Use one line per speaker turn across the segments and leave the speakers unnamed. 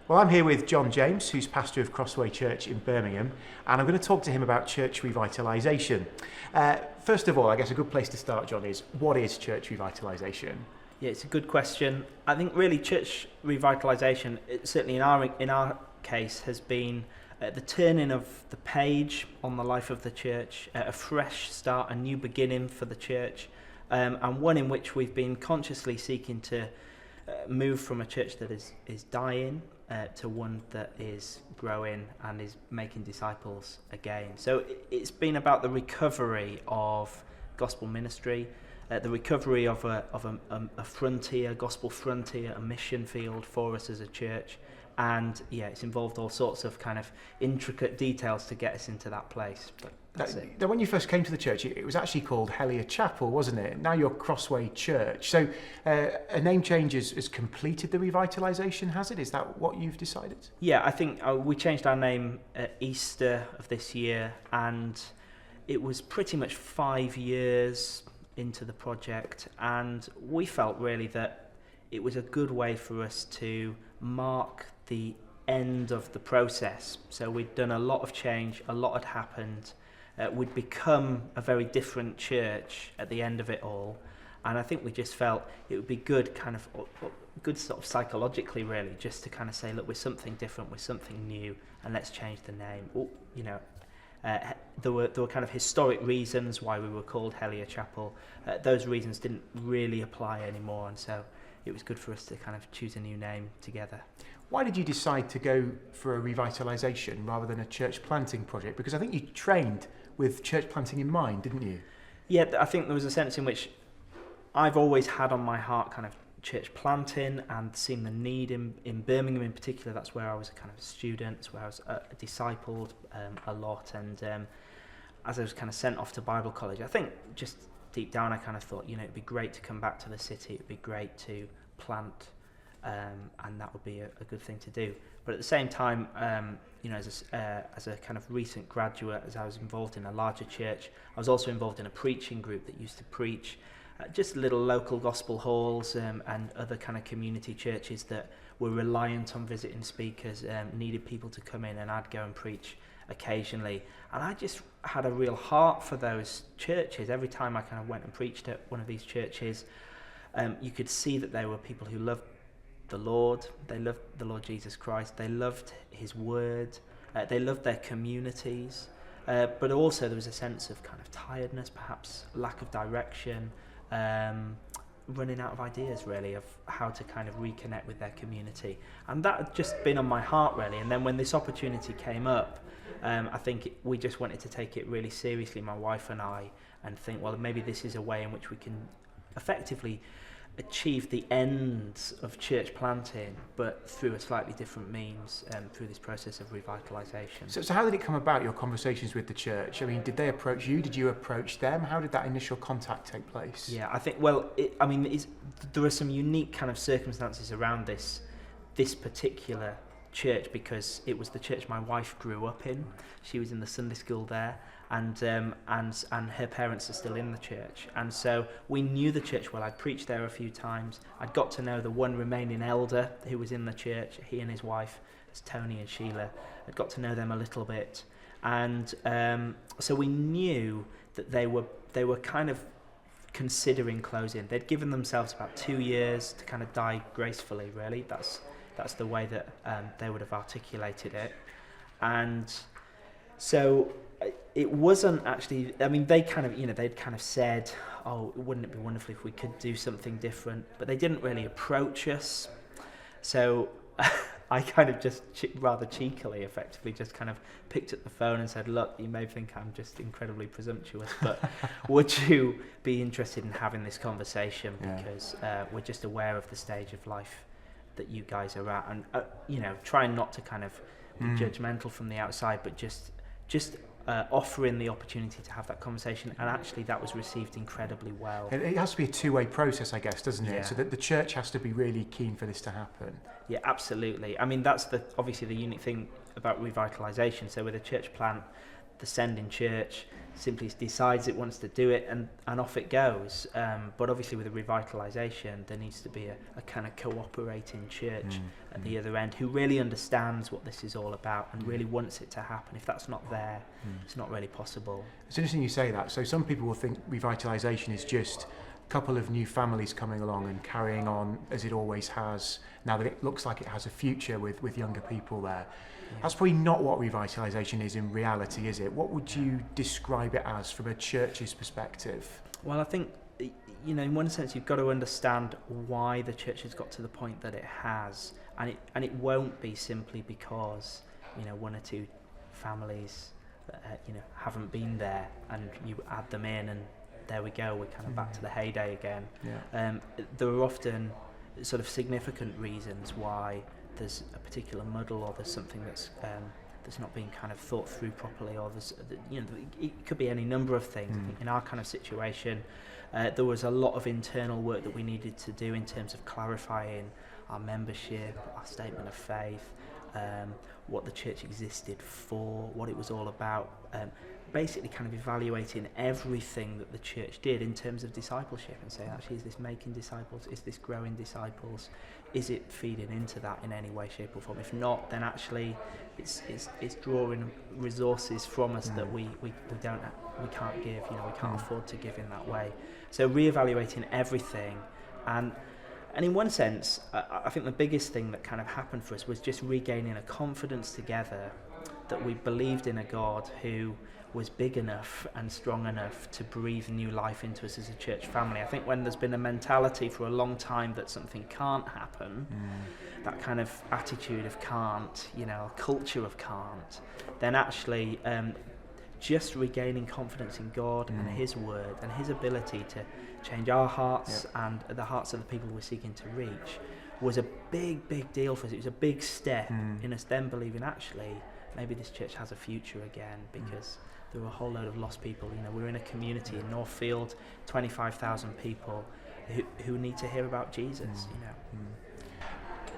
Well, I'm here with John James, who's pastor of Crossway Church in Birmingham, and I'm going to talk to him about church revitalisation. First of all, I guess a good place to start, John, is what is church revitalisation?
Yeah, it's a good question. I think really church revitalisation, certainly in our case, has been the turning of the page on the life of the church, a fresh start, a new beginning for the church, and one in which we've been consciously seeking to move from a church that is dying to one that is growing and is making disciples again. So it's been about the recovery of gospel ministry, the recovery of a frontier, gospel frontier, a mission field for us as a church. And yeah, it's involved all sorts of kind of intricate details to get us into that place. But that's it.
Now, when you first came to the church, it was actually called Helier Chapel, wasn't it? Now you're Crossway Church. So a name change has completed the revitalisation, has it? Is that what you've decided?
Yeah, I think we changed our name at Easter of this year, and it was pretty much 5 years into the project, and we felt really that it was a good way for us to mark the end of the process. So we'd done a lot of change, a lot had happened. We'd become a very different church at the end of it all, and I think we just felt it would be good sort of psychologically really, just to kind of say, look, we're something different, we're something new, and let's change the name. There were kind of historic reasons why we were called Helier Chapel. Those reasons didn't really apply anymore, and so it was good for us to kind of choose a new name together.
Why did you decide to go for a revitalisation rather than a church planting project? Because I think you trained with church planting in mind, didn't you?
Yeah, I think there was a sense in which I've always had on my heart kind of church planting and seen the need in Birmingham in particular. That's where I was a kind of student, that's where I was discipled a lot. And as I was kind of sent off to Bible college, I think just deep down I kind of thought, it'd be great to come back to the city, it'd be great to plant, and that would be a good thing to do. But at the same time, as a kind of recent graduate, as I was involved in a larger church, I was also involved in a preaching group that used to preach just little local gospel halls and other kind of community churches that were reliant on visiting speakers, needed people to come in, and I'd go and preach occasionally. And I just had a real heart for those churches. Every time I kind of went and preached at one of these churches, you could see that they were people who loved the Lord, they loved the Lord Jesus Christ, they loved his word, they loved their communities, but also there was a sense of kind of tiredness, perhaps lack of direction, running out of ideas really of how to kind of reconnect with their community. And that had just been on my heart really. And then when this opportunity came up, I think we just wanted to take it really seriously, my wife and I, and think, well, maybe this is a way in which we can effectively achieve the ends of church planting, but through a slightly different means, through this process of revitalisation.
So how did it come about, your conversations with the church? I mean, did they approach you? Did you approach them? How did that initial contact take place?
Yeah, I think, there are some unique kind of circumstances around this particular church, because it was the church my wife grew up in. She was in the Sunday school there, and her parents are still in the church, and so we knew the church well. I'd preached there a few times. I'd got to know the one remaining elder who was in the church. He and his wife, it's Tony and Sheila. I'd got to know them a little bit, and so we knew that they were kind of considering closing. They'd given themselves about 2 years to kind of die gracefully. Really, that's the way that they would have articulated it, and so it wasn't actually, they kind of, they'd kind of said, oh, wouldn't it be wonderful if we could do something different? But they didn't really approach us. So I kind of just rather cheekily, effectively, just kind of picked up the phone and said, look, you may think I'm just incredibly presumptuous, but would you be interested in having this conversation? Because we're just aware of the stage of life that you guys are at, and, trying not to kind of be judgmental from the outside, but just offering the opportunity to have that conversation, and actually that was received incredibly well.
It has to be a two-way process, I guess, doesn't it?
Yeah.
So that the church has to be really keen for this to happen.
Yeah, absolutely. That's obviously the unique thing about revitalisation. So with a church plant, the sending church simply decides it wants to do it, and off it goes. But obviously with the revitalisation, there needs to be a kind of cooperating church at the other end who really understands what this is all about and really wants it to happen. If that's not there, it's not really possible.
It's interesting you say that. So some people will think revitalisation is just a couple of new families coming along and carrying on as it always has, now that it looks like it has a future with younger people there. Yeah. That's probably not what revitalisation is in reality, is it? What would you describe it as from a church's perspective?
Well, I think, in one sense, you've got to understand why the church has got to the point that it has, and it won't be simply because, one or two families, haven't been there, and you add them in, and there we go, we're kind of back to the heyday again. Yeah. There are often sort of significant reasons why there's a particular muddle, or there's something that's not being kind of thought through properly, or there's, it could be any number of things. I think in our kind of situation, there was a lot of internal work that we needed to do in terms of clarifying our membership, our statement of faith, what the church existed for, what it was all about, basically kind of evaluating everything that the church did in terms of discipleship and saying, actually, is this making disciples? Is this growing disciples? Is it feeding into that in any way, shape or form? If not, then actually it's drawing resources from us that we can't give, we can't afford to give in that way. So reevaluating everything, and in one sense, I think the biggest thing that kind of happened for us was just regaining a confidence together that we believed in a God who was big enough and strong enough to breathe new life into us as a church family. I think when there's been a mentality for a long time that something can't happen, that kind of attitude of can't, a culture of can't, then actually just regaining confidence in God and His Word and His ability to change our hearts and the hearts of the people we're seeking to reach was a big, big deal for us. It was a big step in us then believing, actually, maybe this church has a future again, because there were a whole load of lost people. We're in a community in Northfield, 25,000 people who need to hear about Jesus.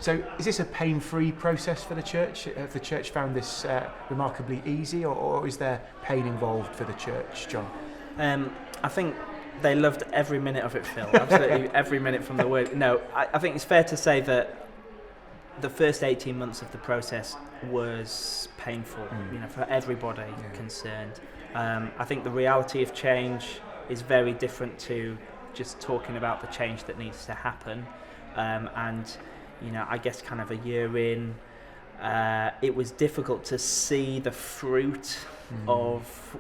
So is this a pain-free process for the church? Have the church found this remarkably easy, or is there pain involved for the church, John?
I think they loved every minute of it, Phil. Absolutely every minute from the word. No, I think it's fair to say that the first 18 months of the process was painful, for everybody concerned. I think the reality of change is very different to just talking about the change that needs to happen. I guess kind of a year in, it was difficult to see the fruit of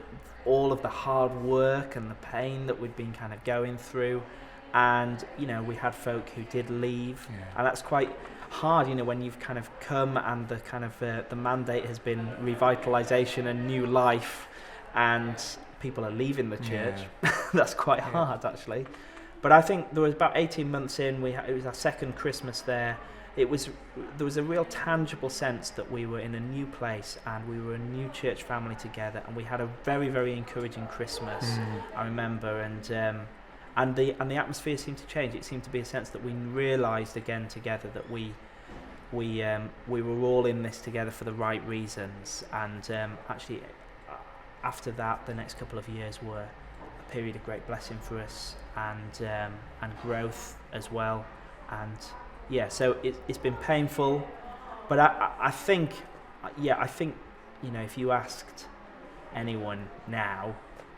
all of the hard work and the pain that we'd been kind of going through. And, we had folk who did leave, and that's quite hard, when you've kind of come and the kind of the mandate has been revitalisation and new life, and people are leaving the church. That's quite hard, actually. But I think there was about 18 months in, it was our second Christmas there. There was a real tangible sense that we were in a new place and we were a new church family together, and we had a very, very encouraging Christmas, I remember, and the atmosphere seemed to change. It seemed to be a sense that we realised again together that we were all in this together for the right reasons, and actually after that the next couple of years were a period of great blessing for us, and growth as well, and so it's been painful, but I think if you asked anyone now,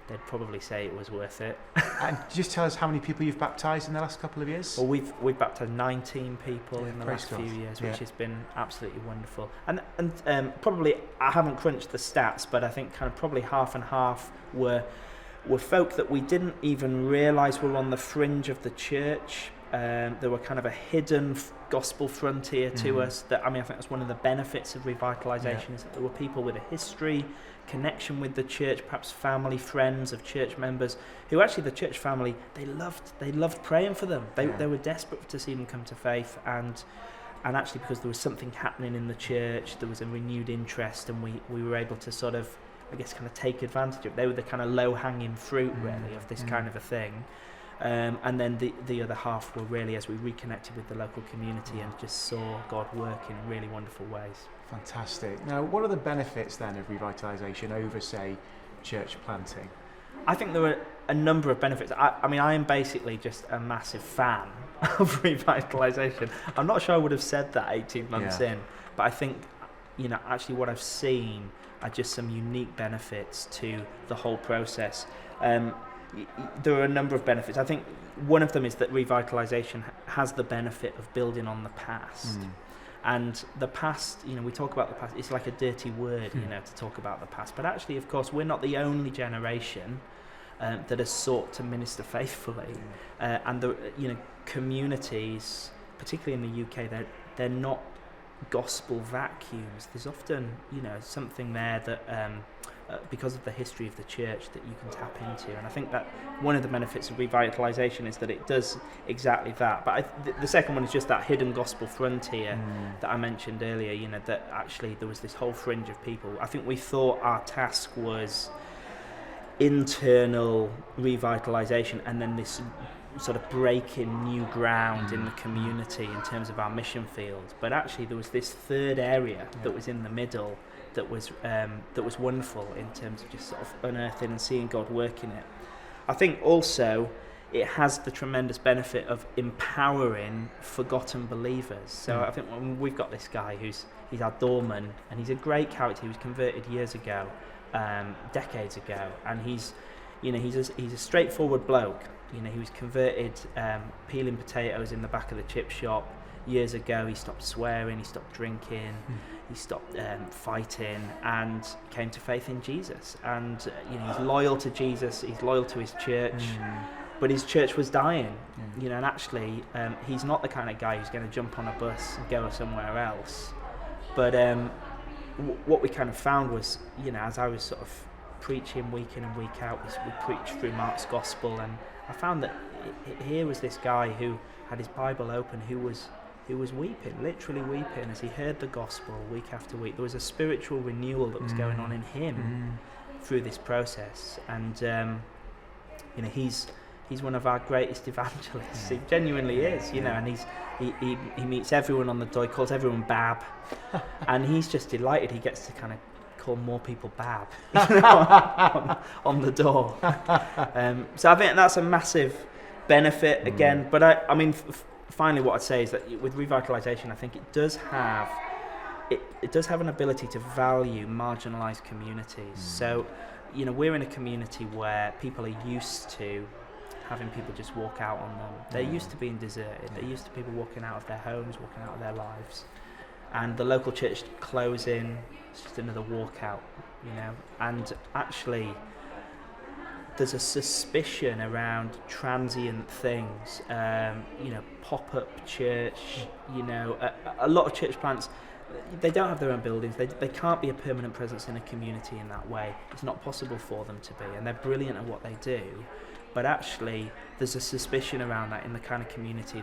they'd probably say it was worth it.
And just tell us how many people you've baptised in the last couple of years?
Well, we've baptised 19 people in the last few years, which has been absolutely wonderful. And probably, I haven't crunched the stats, but I think kind of probably half and half were folk that we didn't even realise were on the fringe of the church. There were kind of a hidden gospel frontier to us. I think that's one of the benefits of revitalisation, is that there were people with a history, connection with the church, perhaps family, friends of church members, who actually the church family, they loved praying for them. They were desperate to see them come to faith, and actually because there was something happening in the church, there was a renewed interest, and we were able to sort of, I guess, kind of take advantage of it. They were the kind of low-hanging fruit, really, of this kind of a thing. And then the other half were really as we reconnected with the local community and just saw God work in really wonderful ways.
Fantastic. Now, what are the benefits then of revitalisation over, say, church planting?
I think there are a number of benefits. I mean, I am basically just a massive fan of revitalisation. I'm not sure I would have said that 18 months in, but I think, actually what I've seen are just some unique benefits to the whole process. There are a number of benefits. I think one of them is that revitalisation has the benefit of building on the past. And the past, we talk about the past, it's like a dirty word, to talk about the past. But actually, of course, we're not the only generation that has sought to minister faithfully. And the communities, particularly in the UK, they're not gospel vacuums. There's often, something there that, because of the history of the church, that you can tap into. And I think that one of the benefits of revitalisation is that it does exactly that. But the second one is just that hidden gospel frontier that I mentioned earlier, that actually there was this whole fringe of people. I think we thought our task was internal revitalisation and then this sort of breaking new ground in the community in terms of our mission field. But actually there was this third area that was in the middle that was wonderful in terms of just sort of unearthing and seeing God work in it. I think also it has the tremendous benefit of empowering forgotten believers. So I think we've got this guy he's our doorman, and he's a great character. He was converted years ago, decades ago, and he's a straightforward bloke. He was converted peeling potatoes in the back of the chip shop years ago. He stopped swearing, he stopped drinking, he stopped fighting, and came to faith in Jesus. And he's loyal to Jesus, he's loyal to his church, but his church was dying. And actually he's not the kind of guy who's going to jump on a bus and go somewhere else. But what we kind of found was, as I was sort of preaching week in and week out, we preached through Mark's gospel, and I found that here was this guy who had his Bible open, who was weeping, literally weeping, as he heard the gospel week after week. There was a spiritual renewal that was going on in him through this process, and he's one of our greatest evangelists. He genuinely is, and he meets everyone on the door, he calls everyone Bab, and he's just delighted he gets to kind of call more people Bab on the door. So I think that's a massive benefit again. But I mean, finally, what I'd say is that with revitalisation, I think it does have an ability to value marginalised communities. So, we're in a community where people are used to having people just walk out on them. They're used to being deserted. They're used to people walking out of their homes, walking out of their lives. And the local church closing, it's just another walkout, And actually, there's a suspicion around transient things, pop-up church, a lot of church plants, they don't have their own buildings, they can't be a permanent presence in a community in that way. It's not possible for them to be, and they're brilliant at what they do, but actually there's a suspicion around that in the kind of community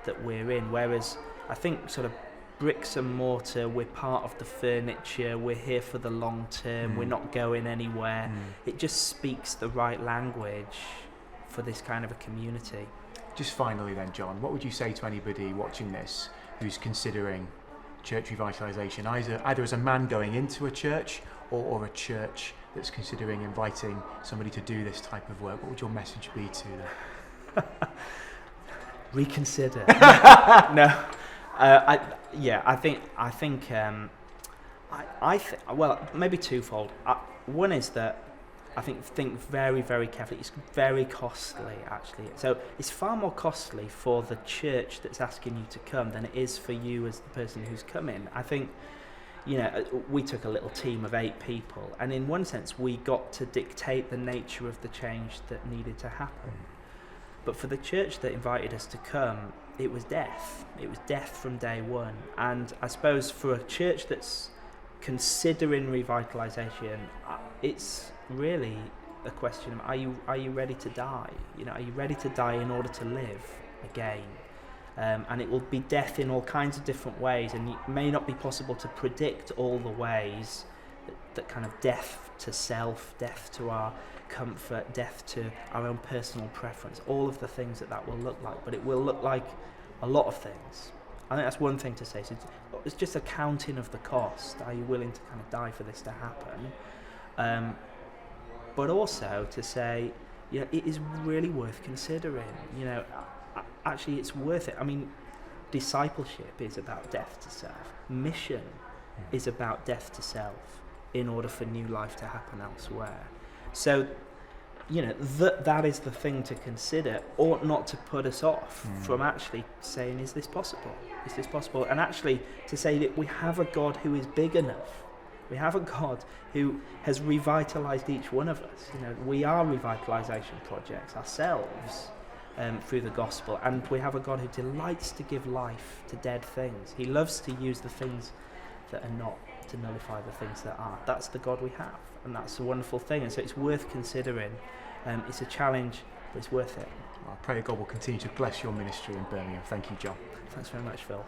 that we're in, whereas I think sort of bricks and mortar, we're part of the furniture, we're here for the long term, we're not going anywhere. It just speaks the right language for this kind of a community.
Just finally then, John, what would you say to anybody watching this who's considering church revitalisation, either as a man going into a church or a church that's considering inviting somebody to do this type of work? What would your message be to them?
Reconsider. No. Well, maybe twofold. One is that I think very, very carefully. It's very costly, actually. So it's far more costly for the church that's asking you to come than it is for you as the person who's coming. I think, we took a little team of 8 people, and in one sense, we got to dictate the nature of the change that needed to happen. But for the church that invited us to come, it was death. It was death from day one. And I suppose for a church that's considering revitalisation, it's really a question of are you ready to die? Are you ready to die in order to live again? And it will be death in all kinds of different ways, and it may not be possible to predict all the ways that kind of death to self, death to our comfort, death to our own personal preference, all of the things that will look like. But it will look like a lot of things. I think that's one thing to say. So it's just a counting of the cost. Are you willing to kind of die for this to happen? But also to say, you know, it is really worth considering. You know, actually it's worth it. I mean, discipleship is about death to self. Mission is about death to self in order for new life to happen elsewhere. So, you know, that is the thing to consider, ought not to put us off from actually saying, is this possible? Is this possible? And actually to say that we have a God who is big enough. We have a God who has revitalised each one of us. You know, we are revitalisation projects ourselves through the gospel, and we have a God who delights to give life to dead things. He loves to use the things that are not to nullify the things that are. That's the God we have, and that's a wonderful thing. And so it's worth considering. It's a challenge, but it's worth it.
I pray God will continue to bless your ministry in Birmingham. Thank you, John.
Thanks very much, Phil.